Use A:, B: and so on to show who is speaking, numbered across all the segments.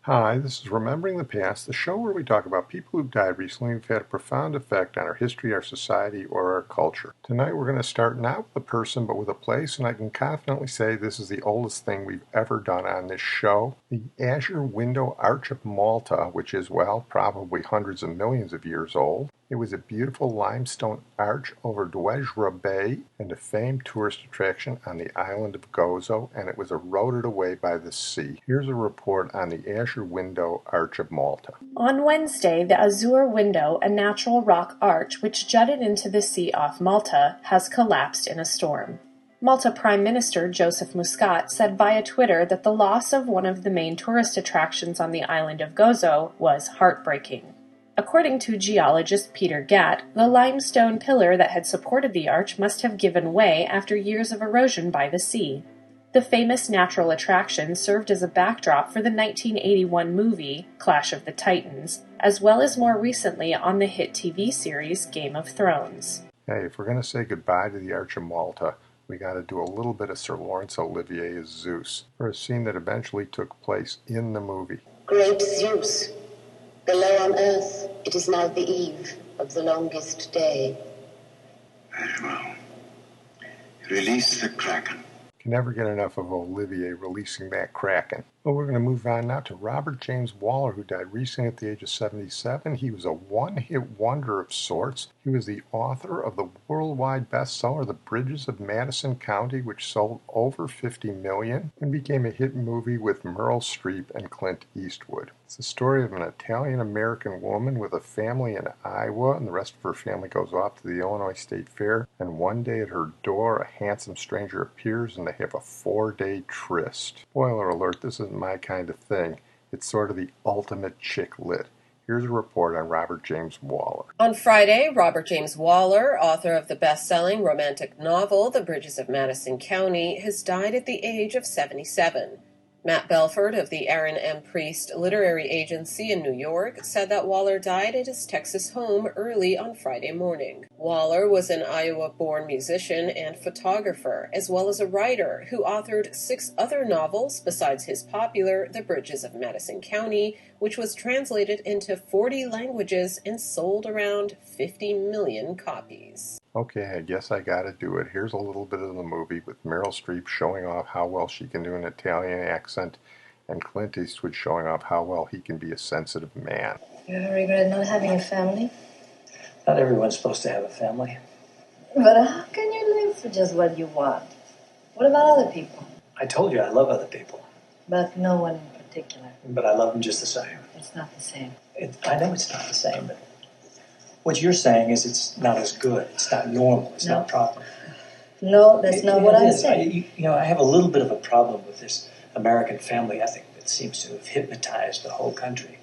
A: Hi, this is Remembering the Past, the show where we talk about people who've died recently who've had a profound effect on our history, our society, or our culture. Tonight we're going to start not with a person but with a place, and I can confidently say this is the oldest thing we've ever done on this show. The Azure Window Arch of Malta, which is, well, probably hundreds of millions of years old. It was a beautiful limestone arch over Dwejra Bay and a famed tourist attraction on the island of Gozo, and it was eroded away by the sea. Here's a report on the Azure Window Arch of Malta.
B: On Wednesday, the Azure Window, a natural rock arch which jutted into the sea off Malta, has collapsed in a storm. Malta Prime Minister Joseph Muscat said via Twitter that the loss of one of the main tourist attractions on the island of Gozo was heartbreaking. According to geologist Peter Gatt, the limestone pillar that had supported the arch must have given way after years of erosion by the sea. The famous natural attraction served as a backdrop for the 1981 movie Clash of the Titans, as well as more recently on the hit TV series Game of Thrones.
A: Hey, if we're going to say goodbye to the Arch of Malta, we got to do a little bit of Sir Laurence Olivier as Zeus, for a scene that eventually took place in the movie.
C: Great Zeus, below on earth, it is now the eve of the longest day.
D: Very well. Release the Kraken.
A: Can never get enough of Olivier releasing that Kraken. Well, we're going to move on now to Robert James Waller, who died recently at the age of 77. He was a one-hit wonder of sorts. He was the author of the worldwide bestseller, The Bridges of Madison County, which sold over 50 million and became a hit movie with Meryl Streep and Clint Eastwood. It's the story of an Italian-American woman with a family in Iowa, and the rest of her family goes off to the Illinois State Fair, and one day at her door, a handsome stranger appears, and they have a 4-day tryst. Spoiler alert, this isn't my kind of thing. It's sort of the ultimate chick lit. Here's a report on Robert James Waller.
E: On Friday, Robert James Waller, author of the best-selling romantic novel The Bridges of Madison County, has died at the age of 77. Matt Belford of the Aaron M. Priest Literary Agency in New York said that Waller died at his Texas home early on Friday morning. Waller was an Iowa-born musician and photographer, as well as a writer who authored 6 other novels besides his popular The Bridges of Madison County, which was translated into 40 languages and sold around 50 million copies.
A: Okay, I guess I gotta do it. Here's a little bit of the movie with Meryl Streep showing off how well she can do an Italian accent, and Clint Eastwood showing off how well he can be a sensitive man.
F: You ever regret not having a family?
G: Not everyone's supposed to have a family.
F: But how can you live for just what you want? What about other people?
G: I told you I love other people.
F: But no one in particular.
G: But I love them just the same.
F: It's not the same.
G: I know it's not the same, but what you're saying is it's not as good. It's not normal. It's not proper.
F: No, that's not what I'm saying.
G: I have a little bit of a problem with this American family ethic that seems to have hypnotized the whole country.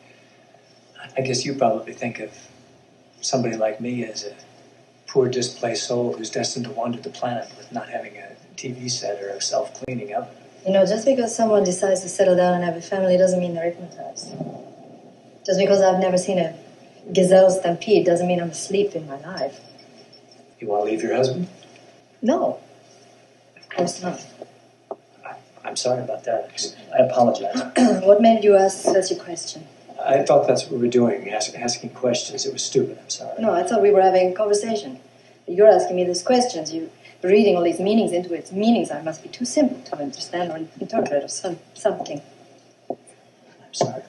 G: I guess you probably think of somebody like me as a poor, displaced soul who's destined to wander the planet with not having a TV set or a self-cleaning oven.
F: Just because someone decides to settle down and have a family doesn't mean they're hypnotized. Just because I've never seen a gazelle stampede doesn't mean I'm asleep in my life.
G: You want to leave your husband?
F: No. Of course not.
G: I'm sorry about that. I apologize.
F: What made you ask such a question?
G: I thought that's what we were doing, asking questions. It was stupid. I'm sorry.
F: No, I thought we were having a conversation. You're asking me these questions. You're reading all these meanings into its meanings. I must be too simple to understand or interpret or something.
G: I'm sorry.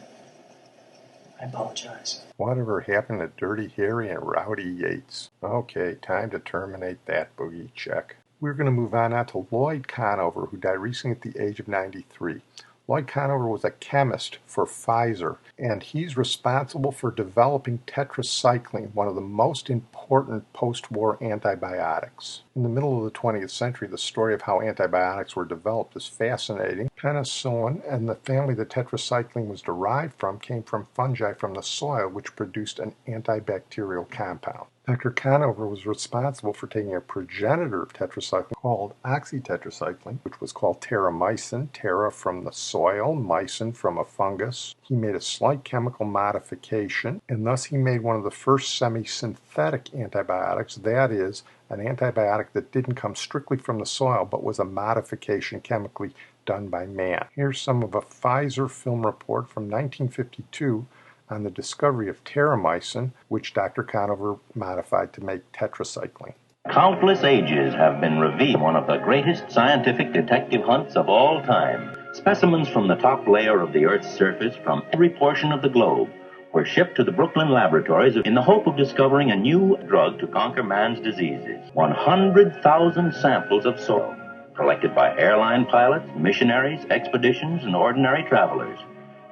G: I apologize.
A: Whatever happened to Dirty Harry and Rowdy Yates? Okay, time to terminate that boogie check. We're going to move on now to Lloyd Conover, who died recently at the age of 93. Lloyd Conover was a chemist for Pfizer, and he's responsible for developing tetracycline, one of the most important post-war antibiotics. In the middle of the 20th century, the story of how antibiotics were developed is fascinating. Penicillin and the family that tetracycline was derived from came from fungi from the soil, which produced an antibacterial compound. Dr. Conover was responsible for taking a progenitor of tetracycline called oxytetracycline, which was called terramycin, terra from the soil, mycin from a fungus. He made a slight chemical modification, and thus he made one of the first semisynthetic antibiotics, that is, an antibiotic that didn't come strictly from the soil, but was a modification chemically done by man. Here's some of a Pfizer film report from 1952 on the discovery of terramycin, which Dr. Conover modified to make tetracycline.
H: Countless ages have been revealed one of the greatest scientific detective hunts of all time. Specimens from the top layer of the Earth's surface from every portion of the globe were shipped to the Brooklyn laboratories in the hope of discovering a new drug to conquer man's diseases. 100,000 samples of soil collected by airline pilots, missionaries, expeditions, and ordinary travelers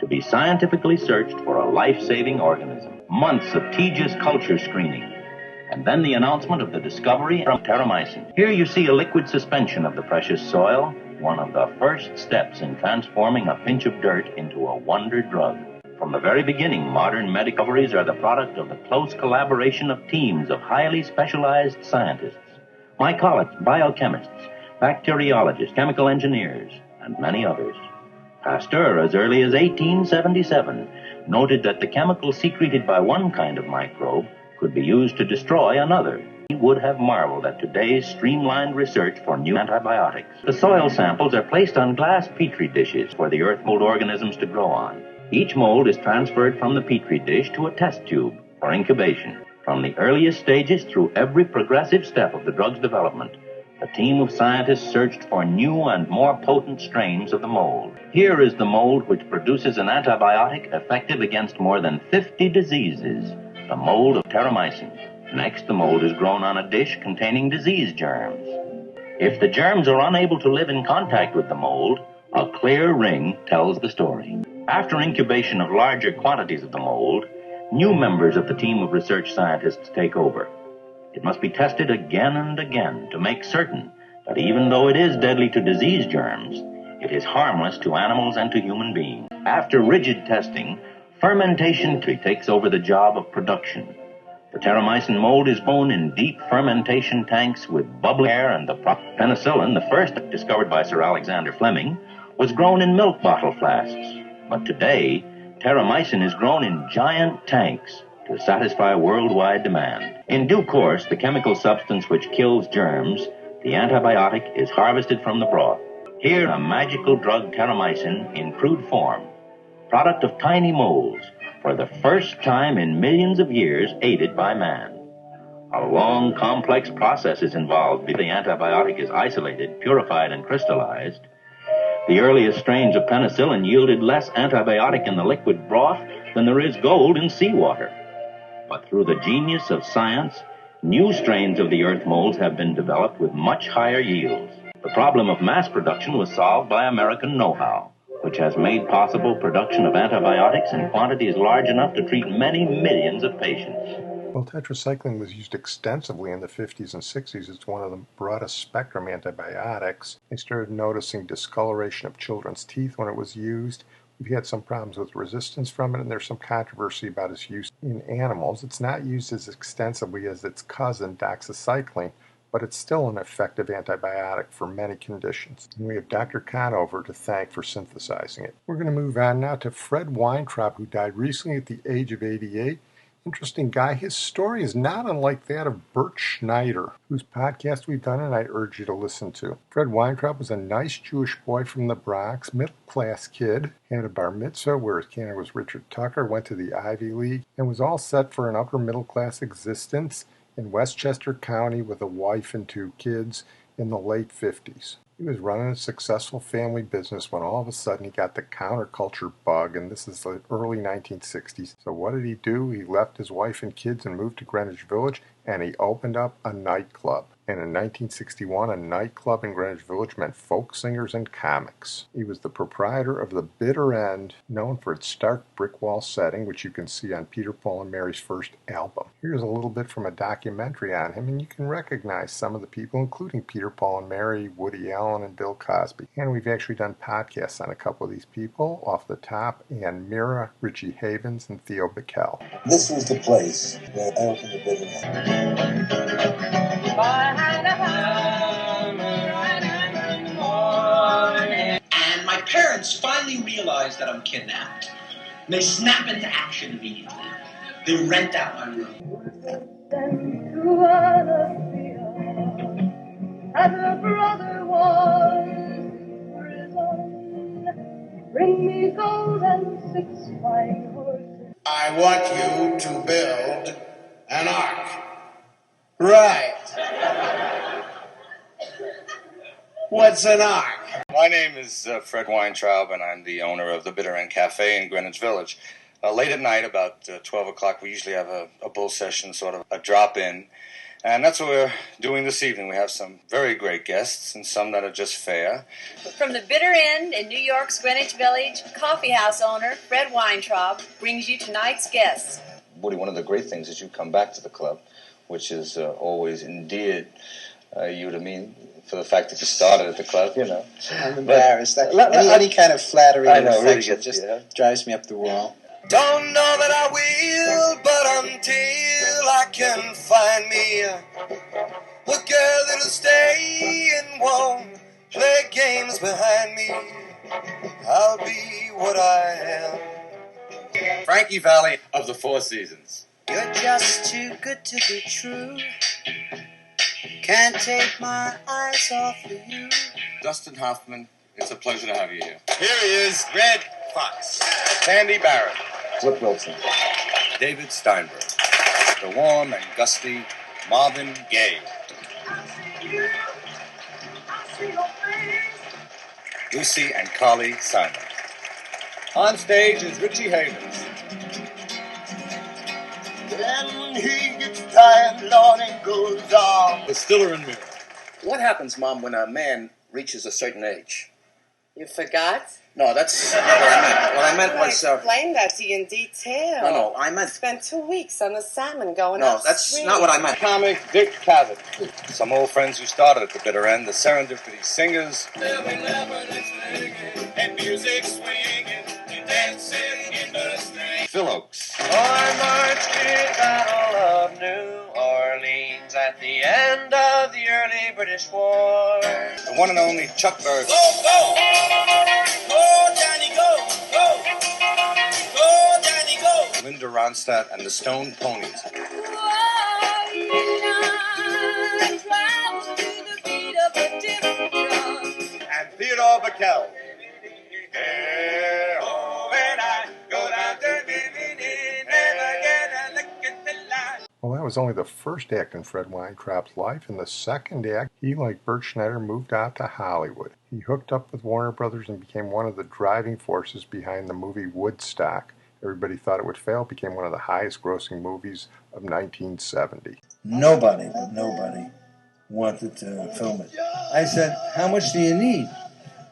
H: to be scientifically searched for a life-saving organism. Months of tedious culture screening, and then the announcement of the discovery of terramycin. Here you see a liquid suspension of the precious soil, one of the first steps in transforming a pinch of dirt into a wonder drug. From the very beginning, modern medical discoveries are the product of the close collaboration of teams of highly specialized scientists, mycologists, biochemists, bacteriologists, chemical engineers, and many others. Pasteur, as early as 1877, noted that the chemical secreted by one kind of microbe could be used to destroy another. He would have marveled at today's streamlined research for new antibiotics. The soil samples are placed on glass petri dishes for the earth mold organisms to grow on. Each mold is transferred from the petri dish to a test tube for incubation. From the earliest stages through every progressive step of the drug's development, a team of scientists searched for new and more potent strains of the mold. Here is the mold which produces an antibiotic effective against more than 50 diseases, the mold of terramycin. Next, the mold is grown on a dish containing disease germs. If the germs are unable to live in contact with the mold, a clear ring tells the story. After incubation of larger quantities of the mold, new members of the team of research scientists take over. It must be tested again and again to make certain that even though it is deadly to disease germs, it is harmless to animals and to human beings. After rigid testing, fermentation takes over the job of production. The terramycin mold is grown in deep fermentation tanks with bubbling air, and the penicillin, the first discovered by Sir Alexander Fleming, was grown in milk bottle flasks. But today, terramycin is grown in giant tanks to satisfy worldwide demand. In due course, the chemical substance which kills germs, the antibiotic, is harvested from the broth. Here, a magical drug, terramycin, in crude form, product of tiny molds, for the first time in millions of years, aided by man. A long, complex process is involved before the antibiotic is isolated, purified, and crystallized. The earliest strains of penicillin yielded less antibiotic in the liquid broth than there is gold in seawater. But through the genius of science, new strains of the earth molds have been developed with much higher yields. The problem of mass production was solved by American know-how, which has made possible production of antibiotics in quantities large enough to treat many millions of patients.
A: Well, tetracycline was used extensively in the 50s and 60s. It's one of the broadest spectrum antibiotics. They started noticing discoloration of children's teeth when it was used. We've had some problems with resistance from it, and there's some controversy about its use in animals. It's not used as extensively as its cousin, doxycycline, but it's still an effective antibiotic for many conditions. And we have Dr. Conover to thank for synthesizing it. We're going to move on now to Fred Weintraub, who died recently at the age of 88. Interesting guy. His story is not unlike that of Bert Schneider, whose podcast we've done and I urge you to listen to. Fred Weintraub was a nice Jewish boy from the Bronx, middle-class kid, had a bar mitzvah where his canon was Richard Tucker, went to the Ivy League, and was all set for an upper middle-class existence in Westchester County with a wife and 2 kids in the late 50s. He was running a successful family business when all of a sudden he got the counterculture bug, and this is the early 1960s. So what did he do? He left his wife and kids and moved to Greenwich Village, and he opened up a nightclub. And in 1961, a nightclub in Greenwich Village meant folk singers and comics. He was the proprietor of the Bitter End, known for its stark brick wall setting, which you can see on Peter, Paul, and Mary's first album. Here's a little bit from a documentary on him, and you can recognize some of the people, including Peter, Paul, and Mary, Woody Allen, and Bill Cosby. And we've actually done podcasts on a couple of these people, Off the Top, and Mira, Richie Havens, and Theo Bickel.
I: This was the place where I opened the Bitter End.
J: And my parents finally realize that I'm kidnapped. And they snap into action immediately. They rent out my room.
K: As a brother was Bring me gold and 6 fine horses.
D: I want you to build an ark. Right. What's an ark?
L: My name is Fred Weintraub, and I'm the owner of the Bitter End Cafe in Greenwich Village. Late at night, about 12 o'clock, we usually have a bull session, sort of a drop-in. And that's what we're doing this evening. We have some very great guests and some that are just fair.
M: From the Bitter End in New York's Greenwich Village, coffee house owner Fred Weintraub brings you tonight's guests.
L: Woody, one of the great things is you come back to the club, which has always endeared you to me for the fact that you started at the club, you know.
N: I'm embarrassed. Any kind of flattery and affection
L: really
N: just drives me up the wall.
O: Don't know that I will, but until I can find me a girl that'll stay and won't play games behind me, I'll be what I am.
L: Frankie Valli of the Four Seasons.
O: You're just too good to be true. Can't take my eyes off of you.
L: Dustin Hoffman, it's a pleasure to have you here.
O: Here he is, Red Fox.
L: Sandy Barrett.
N: Flip Wilson.
L: David Steinberg. The warm and gusty Marvin Gaye. Lucy and Carly Simon. On stage is Richie Havens.
O: Then he gets tired, Lord, and goes on.
L: The Stiller and Meryl.
P: What happens, Mom, when a man reaches a certain age?
E: You forgot?
P: No, that's not what I meant. What I meant was...
E: Explain that to you in detail.
P: No, I meant...
E: Spent 2 weeks on the salmon going
P: No,
E: upstream.
P: that's not what I meant.
L: Comic Dick Cavett. Some old friends who started at the Bitter End, the Serendipity Singers.
O: And music swinging and dancing in the street.
L: Phil Oakes.
O: I marched in Battle of New Orleans at the end of the early British War.
L: The one and only Chuck Berry.
O: Go, go! Go, Johnny, go! Go! Go, Johnny, go!
L: Linda Ronstadt and the Stone Ponies.
O: And Theodore Backel.
A: Well, that was only the first act in Fred Weintraub's life. In the second act, he, like Bert Schneider, moved out to Hollywood. He hooked up with Warner Brothers and became one of the driving forces behind the movie Woodstock. Everybody thought it would fail. It became one of the highest-grossing movies of 1970.
I: Nobody wanted to film it. I said, how much do you need?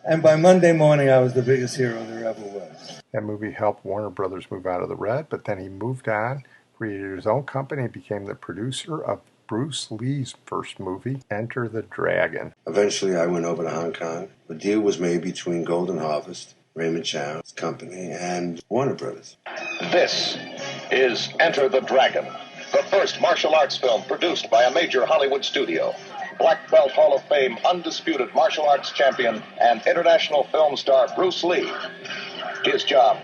I: And by Monday morning, I was the biggest hero there ever was.
A: That movie helped Warner Brothers move out of the red, but then he moved on, created his own company, and became the producer of Bruce Lee's first movie, Enter the Dragon.
I: Eventually, I went over to Hong Kong. The deal was made between Golden Harvest, Raymond Chow's company, and Warner Brothers.
Q: This is Enter the Dragon, the first martial arts film produced by a major Hollywood studio. Black Belt Hall of Fame undisputed martial arts champion and international film star Bruce Lee. His job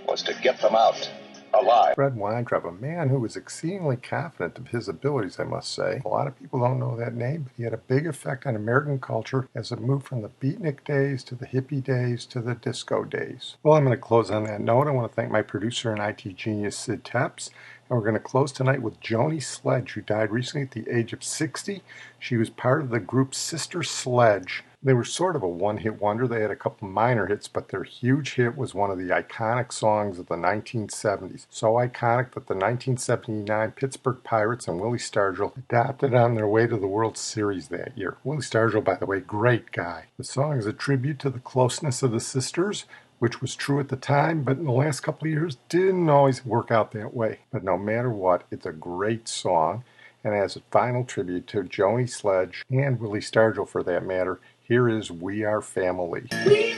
Q: was to get them out alive.
A: Fred Weintraub, a man who was exceedingly confident of his abilities, I must say. A lot of people don't know that name, but he had a big effect on American culture as it moved from the beatnik days to the hippie days to the disco days. Well, I'm going to close on that note. I want to thank my producer and IT genius, Sid Tepps. And we're going to close tonight with Joni Sledge, who died recently at the age of 60. She was part of the group Sister Sledge. They were sort of a one-hit wonder. They had a couple minor hits, but their huge hit was one of the iconic songs of the 1970s. So iconic that the 1979 Pittsburgh Pirates and Willie Stargell adopted on their way to the World Series that year. Willie Stargell, by the way, great guy. The song is a tribute to the closeness of the sisters, which was true at the time, but in the last couple of years didn't always work out that way. But no matter what, it's a great song. And as a final tribute to Joni Sledge and Willie Stargell for that matter, here is We Are Family.
K: We